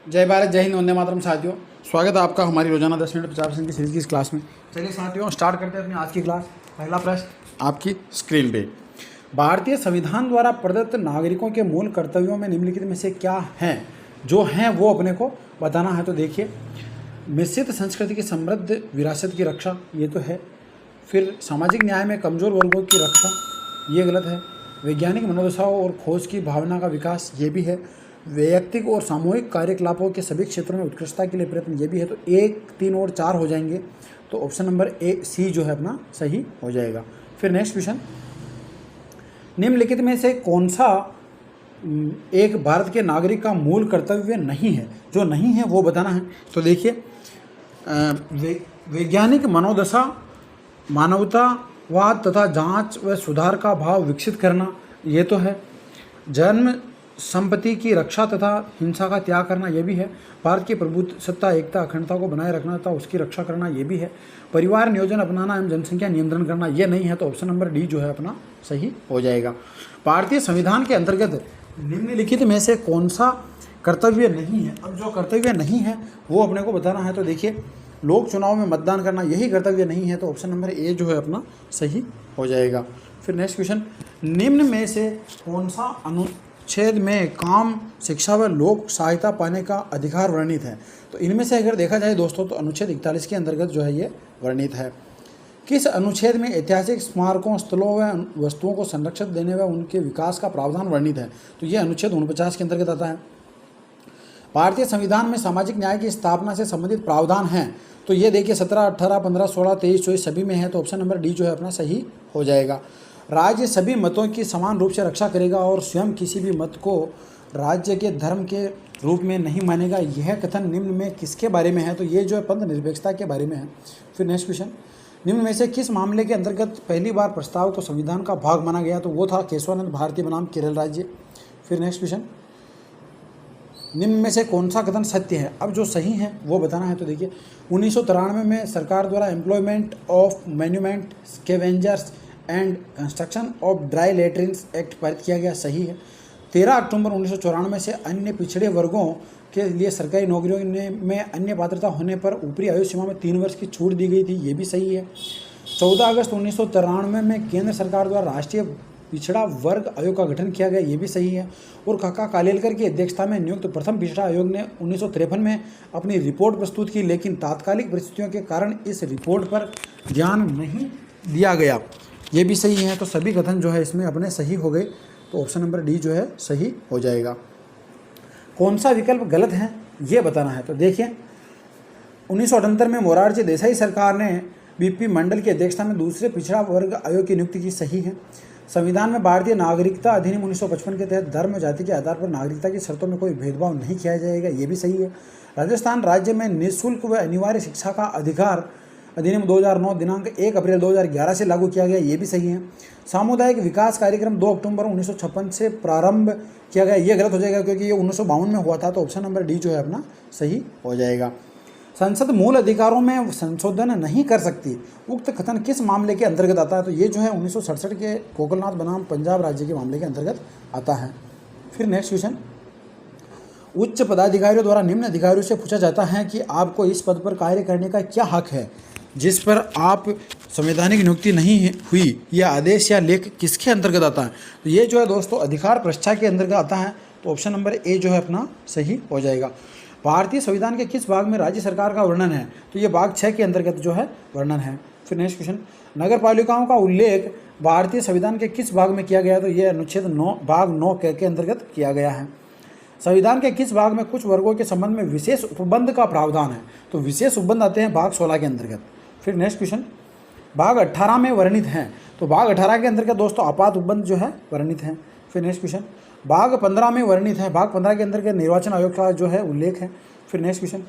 जय भारत, जय हिंद, वंदे मातरम। साथियों, स्वागत है आपका हमारी रोजाना 10 मिनट 50% की सीरीज की इस क्लास में। चलिए साथियों, स्टार्ट करते हैं अपनी आज की क्लास। पहला प्रश्न आपकी स्क्रीन पे। भारतीय संविधान द्वारा प्रदत्त नागरिकों के मूल कर्तव्यों में निम्नलिखित में से क्या हैं? जो हैं वो अपने को बताना है। तो देखिए, मिश्रित संस्कृति की समृद्ध विरासत की रक्षा, ये तो है। फिर सामाजिक न्याय में कमज़ोर वर्गों की रक्षा, ये गलत है। वैज्ञानिक मनोदशाओं और खोज की भावना का विकास, ये भी है। वैयक्तिक और सामूहिक कार्यकलापों के सभी क्षेत्रों में उत्कृष्टता के लिए प्रयत्न, ये भी है। तो 1, 3 और 4 हो जाएंगे। तो ऑप्शन नंबर सी जो है अपना सही हो जाएगा। फिर नेक्स्ट क्वेश्चन, निम्नलिखित में से कौन सा एक भारत के नागरिक का मूल कर्तव्य नहीं है? जो नहीं है वो बताना है। तो देखिए, वैज्ञानिक मनोदशा, मानवतावाद तथा जांच व सुधार का भाव विकसित करना, ये तो है। जन्म संपत्ति की रक्षा तथा हिंसा का त्याग करना, ये भी है। भारत की प्रभुसत्ता, एकता, अखंडता को बनाए रखना तथा उसकी रक्षा करना, ये भी है। परिवार नियोजन अपनाना एवं जनसंख्या नियंत्रण करना, ये नहीं है। तो ऑप्शन नंबर डी जो है अपना सही हो जाएगा। भारतीय संविधान के अंतर्गत निम्नलिखित में से कौन सा कर्तव्य नहीं है? अब जो कर्तव्य नहीं है वो अपने को बताना है। तो देखिए, लोक चुनाव में मतदान करना, यही कर्तव्य नहीं है। तो ऑप्शन नंबर ए जो है अपना सही हो जाएगा। फिर नेक्स्ट क्वेश्चन, निम्न में से कौन सा अनुच्छेद में काम, शिक्षा व लोक सहायता पाने का अधिकार वर्णित है? तो इनमें से अगर देखा जाए दोस्तों, तो अनुच्छेद 41 के अंतर्गत जो है ये वर्णित है। किस अनुच्छेद में ऐतिहासिक स्मारकों, स्थलों व वस्तुओं को संरक्षण देने व उनके विकास का प्रावधान वर्णित है? तो ये अनुच्छेद 49 के अंतर्गत आता है। भारतीय संविधान में सामाजिक न्याय की स्थापना से संबंधित प्रावधान हैं? तो ये देखिए 17, 18, 15, 16, 23, 24 सभी में है। तो ऑप्शन नंबर डी जो है अपना सही हो जाएगा। राज्य सभी मतों की समान रूप से रक्षा करेगा और स्वयं किसी भी मत को राज्य के धर्म के रूप में नहीं मानेगा। यह कथन निम्न में किसके बारे में है? तो ये जो है पंथ निरपेक्षता के बारे में है। फिर नेक्स्ट क्वेश्चन, निम्न में से किस मामले के अंतर्गत पहली बार प्रस्ताव को संविधान का भाग माना गया? तो वो था केशवानंद भारती बनाम केरल राज्य। फिर नेक्स्ट क्वेश्चन, निम्न में से कौन सा कथन सत्य है? अब जो सही है वो बताना है। तो देखिए, 1993 में सरकार द्वारा employment of manual scavengers and construction of dry latrines act पारित किया गया, सही है। 13 अक्टूबर 1994 से अन्य पिछड़े वर्गों के लिए सरकारी नौकरियों में अन्य पात्रता होने पर ऊपरी आयु सीमा में 3 वर्ष की छूट दी गई थी, ये भी सही है। 14 अगस्त 1993 में केंद्र सरकार द्वारा राष्ट्रीय पिछड़ा वर्ग आयोग का गठन किया गया, ये भी सही है। और काका कालेलकर की अध्यक्षता में नियुक्त प्रथम पिछड़ा आयोग ने 1953 में अपनी रिपोर्ट प्रस्तुत की, लेकिन तात्कालिक परिस्थितियों के कारण इस रिपोर्ट पर ध्यान नहीं दिया गया, ये भी सही है। तो सभी कथन जो है इसमें अपने सही हो गए। तो ऑप्शन नंबर डी जो है सही हो जाएगा। कौन सा विकल्प गलत है ये बताना है। तो देखिए, 1978 में मोरारजी देसाई सरकार ने बीपी मंडल की अध्यक्षता में दूसरे पिछड़ा वर्ग आयोग की नियुक्ति की, सही है। संविधान में भारतीय नागरिकता अधिनियम 1955 के तहत धर्म जाति के आधार पर नागरिकता की शर्तों में कोई भेदभाव नहीं किया जाएगा, ये भी सही है। राजस्थान राज्य में निःशुल्क व अनिवार्य शिक्षा का अधिकार अधिनियम 2009 दिनांक 1 अप्रैल 2011 से लागू किया गया, ये भी सही है। सामुदायिक विकास कार्यक्रम 2 अक्टूबर 1956 से प्रारंभ किया गया, ये गलत हो जाएगा क्योंकि ये 1952 में हुआ था। तो ऑप्शन नंबर डी जो है अपना सही हो जाएगा। संसद मूल अधिकारों में संशोधन नहीं कर सकती, उक्त कथन किस मामले के अंतर्गत आता है? तो ये जो है 1967 के कोकलनाथ बनाम पंजाब राज्य के मामले के अंतर्गत आता है। फिर नेक्स्ट क्वेश्चन, उच्च पदाधिकारियों द्वारा निम्न अधिकारियों से पूछा जाता है कि आपको इस पद पर कार्य करने का क्या हक है जिस पर आप संवैधानिक नियुक्ति नहीं हुई, यह आदेश या लेख किसके अंतर्गत आता है? तो ये जो है दोस्तों अधिकार पृष्ठा के अंतर्गत आता है। तो ऑप्शन नंबर ए जो है अपना सही हो जाएगा। भारतीय संविधान के किस भाग में राज्य सरकार का वर्णन है? तो ये भाग 6 के अंतर्गत जो है वर्णन है। फिर नेक्स्ट क्वेश्चन, नगर पालिकाओं का उल्लेख भारतीय संविधान के किस भाग में किया गया? तो ये अनुच्छेद 9 भाग 9 के अंतर्गत किया गया है। संविधान के किस भाग में कुछ वर्गों के संबंध में विशेष उपबंध का प्रावधान है? तो विशेष उपबंध आते हैं भाग 16 के अंतर्गत। फिर नेक्स्ट क्वेश्चन, भाग 18 में वर्णित हैं। तो भाग 18 के अंतर्गत दोस्तों आपात उपबंध जो है वर्णित है। फिर नेक्स्ट क्वेश्चन, भाग 15 में वर्णित है। भाग 15 के अंतर्गत निर्वाचन आयोग का जो है उल्लेख है। फिर नेक्स्ट क्वेश्चन,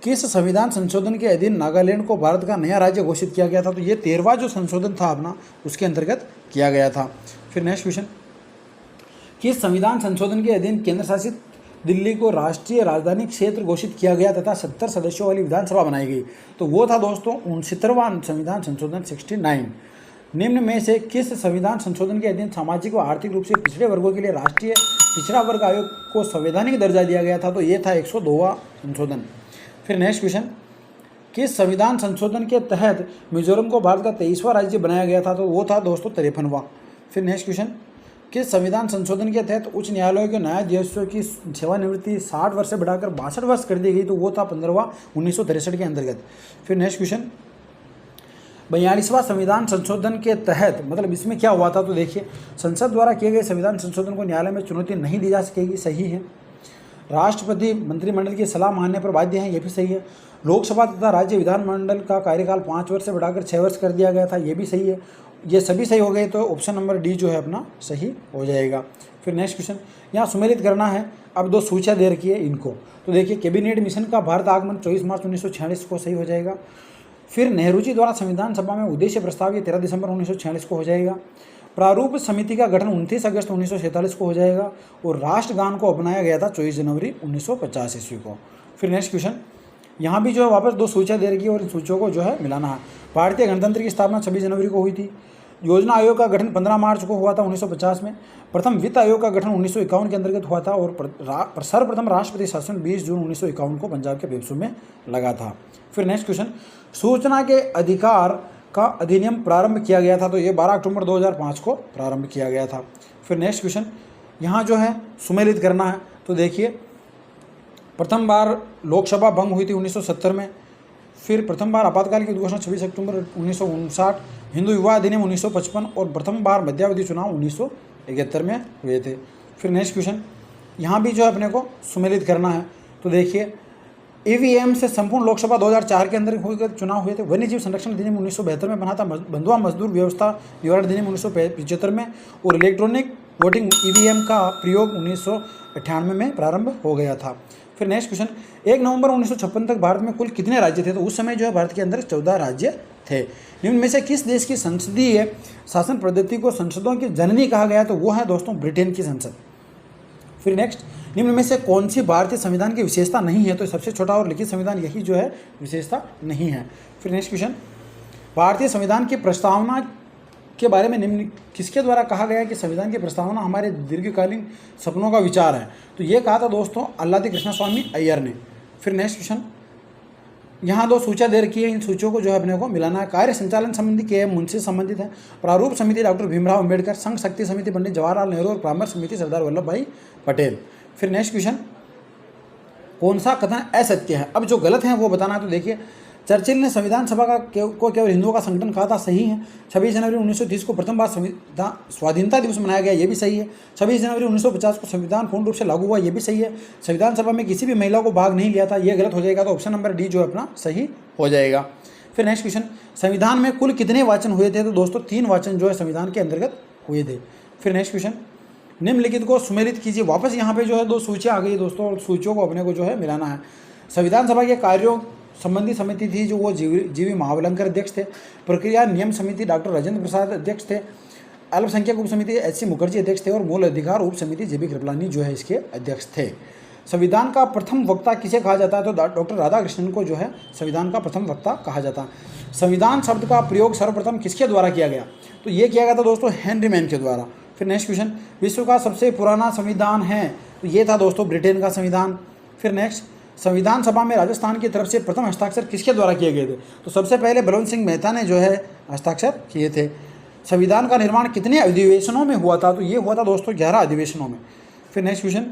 किस संविधान संशोधन के अधीन नागालैंड को भारत का नया राज्य घोषित किया गया था? तो ये 13वां जो संशोधन था अपना उसके अंतर्गत किया गया था। फिर नेक्स्ट क्वेश्चन, किस संविधान संशोधन के अधीन केंद्र शासित दिल्ली को राष्ट्रीय राजधानी क्षेत्र घोषित किया गया तथा 70 सदस्यों वाली विधानसभा बनाई गई? तो वो था दोस्तों 69वां संविधान संशोधन 69। निम्न में से किस संविधान संशोधन के अधीन सामाजिक व आर्थिक रूप से पिछड़े वर्गों के लिए राष्ट्रीय पिछड़ा वर्ग आयोग को संवैधानिक दर्जा दिया गया था? तो ये था 102वां संशोधन। फिर नेक्स्ट क्वेश्चन, किस संविधान संशोधन के तहत मिजोरम को भारत का 23वां राज्य बनाया गया था? तो वो था दोस्तों 53वां। फिर नेक्स्ट क्वेश्चन, किस संविधान संशोधन के तहत उच्च न्यायालयों के न्यायाधीशों की सेवानिवृत्ति 60 वर्ष से बढ़ाकर 62 वर्ष कर दी गई? तो वो था 15वां 1963 के अंतर्गत। फिर नेक्स्ट क्वेश्चन, 42वां संविधान संशोधन के तहत मतलब इसमें क्या हुआ था? तो देखिए, संसद द्वारा किए गए संविधान संशोधन को न्यायालय में चुनौती नहीं दी जा सकेगी, सही है। राष्ट्रपति मंत्रिमंडल की सलाह मानने पर बाध्य है, ये भी सही है। लोकसभा तथा राज्य विधानमंडल का कार्यकाल 5 वर्ष से बढ़ाकर 6 वर्ष कर दिया गया था, ये भी सही है। ये सभी सही हो गए तो ऑप्शन नंबर डी जो है अपना सही हो जाएगा। फिर नेक्स्ट क्वेश्चन, यहाँ सुमेलित करना है। अब 2 सूचियाँ दे रखी है इनको, तो देखिए, कैबिनेट मिशन का भारत आगमन 24 मार्च 1946 को सही हो जाएगा। फिर नेहरू जी द्वारा संविधान सभा में उद्देश्य प्रस्ताव ये 13 दिसंबर 1946 को हो जाएगा। प्रारूप समिति का गठन 29 अगस्त 1947 को हो जाएगा और राष्ट्रगान को अपनाया गया था 24 जनवरी 1950 ईस्वी को। फिर नेक्स्ट क्वेश्चन, यहाँ भी जो है वापस 2 सूचियाँ दे रखी है और इन सूचियों को जो है मिलाना है। भारतीय गणतंत्र की स्थापना 26 जनवरी को हुई थी। योजना आयोग का गठन 15 मार्च को हुआ था 1950 में। प्रथम वित्त आयोग का गठन 1951 के अंतर्गत हुआ था और सर्वप्रथम राष्ट्रपति शासन 20 जून 1951 को पंजाब के बेपसू में लगा था। फिर नेक्स्ट क्वेश्चन, सूचना के अधिकार का अधिनियम प्रारंभ किया गया था? तो ये 12 अक्टूबर 2005 को प्रारंभ किया गया था। फिर नेक्स्ट क्वेश्चन, यहाँ जो है सुमेलित करना है। तो देखिए, प्रथम बार लोकसभा भंग हुई थी 1970 में। फिर प्रथम बार आपातकाल की घोषणा 26 अक्टूबर 1959, हिंदू विवाह अधिनियम 1955 और प्रथम बार मध्यावधि चुनाव 1971 में हुए थे। फिर नेक्स्ट क्वेश्चन, यहाँ भी जो है अपने को सुमेलित करना है। तो देखिए, ईवीएम से संपूर्ण लोकसभा 2004 के अंदर हुए चुनाव हुए थे। वन्यजीव संरक्षण अधिनियम 1972 में बना था। बंधुआ मजदूर व्यवस्था निवारण अधिनियम 1975 में और इलेक्ट्रॉनिक वोटिंग ईवीएम का प्रयोग 1998 में प्रारंभ हो गया था। फिर नेक्स्ट क्वेश्चन, 1 नवंबर 1956 तक भारत में कुल कितने राज्य थे? तो उस समय जो है भारत के अंदर 14 राज्य थे। निम्न में से किस देश की संसदीय शासन पद्धति को संसदों की जननी कहा गया? तो वो है दोस्तों ब्रिटेन की संसद। फिर नेक्स्ट, निम्न में से कौन सी भारतीय संविधान की विशेषता नहीं है? तो सबसे छोटा और लिखित संविधान यही जो है विशेषता नहीं है। फिर नेक्स्ट क्वेश्चन, भारतीय संविधान की प्रस्तावना के बारे में निम्न किसके द्वारा कहा गया कि संविधान की प्रस्तावना हमारे दीर्घकालीन सपनों का विचार है? तो ये कहा था दोस्तों आल्लादी कृष्णस्वामी अय्यर ने। फिर नेक्स्ट क्वेश्चन, यहाँ 2 सूचियाँ दे रखी है, इन सूचियों को जो है अपने को मिलाना है। कार्य संचालन संबंधी के मुंशी संबंधित है। प्रारूप समिति डॉक्टर भीमराव अम्बेडकर, संघ शक्ति समिति पंडित जवाहरलाल नेहरू और परामर्श समिति सरदार वल्लभ भाई पटेल। फिर नेक्स्ट क्वेश्चन, कौन सा कथन असत्य है? अब जो गलत है वो बताना है। तो देखिए, चर्चिल ने संविधान सभा को केवल हिंदुओं का संगठन कहा था, सही है। 26 जनवरी 1930 को प्रथम बार स्वाधीनता दिवस मनाया गया, ये भी सही है। 26 जनवरी 1950 को संविधान पूर्ण रूप से लागू हुआ, ये भी सही है। संविधान सभा में किसी भी महिला को भाग नहीं लिया था, ये गलत हो जाएगा। तो ऑप्शन नंबर डी जो है अपना सही हो जाएगा। फिर नेक्स्ट क्वेश्चन, संविधान में कुल कितने वाचन हुए थे? तो दोस्तों 3 वाचन जो है संविधान के अंतर्गत हुए थे। फिर नेक्स्ट क्वेश्चन, निम्नलिखित को सुमेलित कीजिए। वापस यहाँ पे जो है 2 सूचियाँ आ गई दोस्तों और सूचियों को अपने को जो है मिलाना है। संविधान सभा के कार्यों संबंधी समिति थी जो वो जीवी महावलंकर अध्यक्ष थे। प्रक्रिया नियम समिति डॉक्टर राजेंद्र प्रसाद अध्यक्ष थे। अल्पसंख्यक उप समिति एच.सी. मुखर्जी अध्यक्ष थे और मूल अधिकार उप समिति जे.बी. कृपलानी जो है इसके अध्यक्ष थे। संविधान का प्रथम वक्ता किसे कहा जाता है? तो डॉक्टर राधाकृष्णन को जो है संविधान का प्रथम वक्ता कहा जाता है। संविधान शब्द का प्रयोग सर्वप्रथम किसके द्वारा किया गया? तो ये किया गया था दोस्तों हेनरी मैन के द्वारा। फिर नेक्स्ट क्वेश्चन, विश्व का सबसे पुराना संविधान है? तो ये था दोस्तों ब्रिटेन का संविधान। फिर नेक्स्ट, संविधान सभा में राजस्थान की तरफ से प्रथम हस्ताक्षर किसके द्वारा किए गए थे? तो सबसे पहले बलवंत सिंह मेहता ने जो है हस्ताक्षर किए थे। संविधान का निर्माण कितने अधिवेशनों में हुआ था? तो ये हुआ था दोस्तों 11 अधिवेशनों में। फिर नेक्स्ट क्वेश्चन,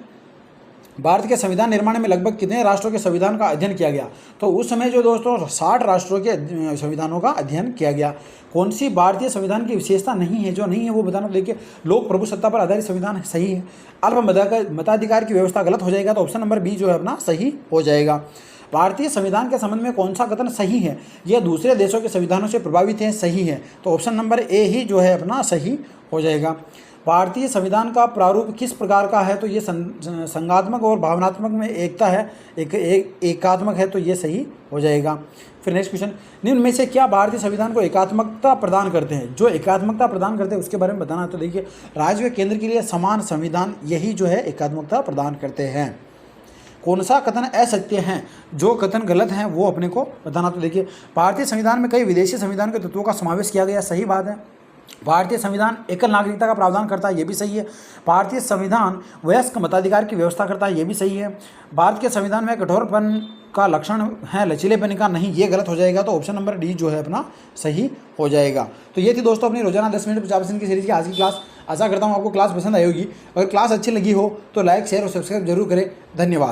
भारत के संविधान निर्माण में लगभग कितने राष्ट्रों के संविधान का अध्ययन किया गया? तो उस समय जो दोस्तों 60 राष्ट्रों के संविधानों का अध्ययन किया गया। कौन सी भारतीय संविधान की विशेषता नहीं है? जो नहीं है वो बताना। तो देखिए, लोक प्रभुसत्ता पर आधारित संविधान सही है। अल्प मताधिकार की व्यवस्था गलत हो जाएगा, तो ऑप्शन नंबर बी जो है अपना सही हो जाएगा। भारतीय संविधान के संबंध में कौन सा कथन सही है? यह दूसरे देशों के संविधानों से प्रभावित है, सही है। तो ऑप्शन नंबर ए ही जो है अपना सही हो जाएगा। भारतीय संविधान का प्रारूप किस प्रकार का है? तो ये संघात्मक और भावनात्मक में एकता है, एकात्मक है, तो ये सही हो जाएगा। फिर नेक्स्ट क्वेश्चन, निम्न में से क्या भारतीय संविधान को एकात्मकता प्रदान करते हैं? जो एकात्मकता प्रदान करते हैं उसके बारे में बताना है। तो देखिए, राज्य व केंद्र के लिए समान संविधान, यही जो है एकात्मकता प्रदान करते हैं। कौन सा कथन असत्य है? जो कथन गलत हैं वो अपने को बताना। तो देखिए, भारतीय संविधान में कई विदेशी संविधान के तत्वों का समावेश किया गया, सही बात है। भारतीय संविधान एकल नागरिकता का प्रावधान करता है, ये भी सही है। भारतीय संविधान वयस्क मताधिकार की व्यवस्था करता है, ये भी सही है। भारत के संविधान में कठोरपन का लक्षण है, लचीलेपन का नहीं, ये गलत हो जाएगा। तो ऑप्शन नंबर डी जो है अपना सही हो जाएगा। तो ये थी दोस्तों अपनी रोजाना 10 मिनट 50% की सीरीज की आज की क्लास। आशा करता हूँ आपको क्लास पसंद आई होगी। अगर क्लास अच्छी लगी हो तो लाइक शेयर और सब्सक्राइब जरूर करें। धन्यवाद।